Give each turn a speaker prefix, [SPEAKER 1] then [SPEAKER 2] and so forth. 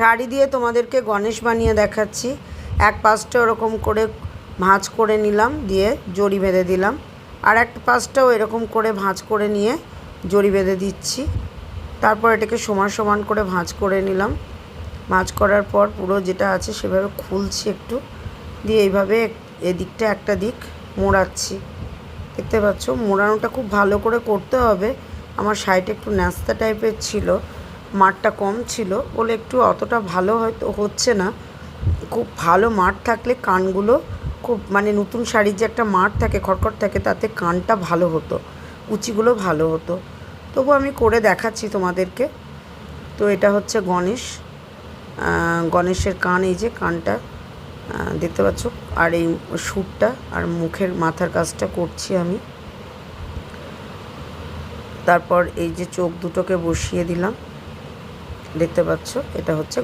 [SPEAKER 1] শাড়ি দিয়ে তোমাদেরকে গণেশ বানিয়ে দেখাচ্ছি। এক পাশটা ওরকম করে ভাঁজ করে নিলাম, দিয়ে জড়ি বেঁধে দিলাম। আর এক পাশটাও এরকম করে ভাঁজ করে নিয়ে জড়ি বেঁধে দিচ্ছি। তারপর এটাকে সমান সমান করে ভাঁজ করে নিলাম। ভাঁজ করার পর পুরো যেটা আছে সেভাবে খুলছি একটু, দিয়ে এইভাবে এদিকটা একটা দিক মোড়াচ্ছি। দেখতে পাচ্ছ, মোড়ানোটা খুব ভালো করে করতে হবে। আমার সাইডে একটু ন্যাস্তা টাইপের ছিল, মাঠটা কম ছিল বলে একটু অতটা ভালো হয়তো হচ্ছে না। খুব ভালো মাঠ থাকলে কানগুলো খুব, মানে নতুন শাড়ির যে একটা মাঠ থাকে, খড়খড় থাকে, তাতে কানটা ভালো হতো, কুচিগুলো ভালো হতো। তবু আমি করে দেখাচ্ছি তোমাদেরকে। তো এটা হচ্ছে গণেশের কান, এই যে কানটা দেখতে পাচ্ছ, আর এই সুরটা আর মুখের মাথার কাজটা করছি আমি। তারপর এই যে চোখ দুটোকে বসিয়ে দিলাম, দেখতে পাচ্ছ, এটা হচ্ছে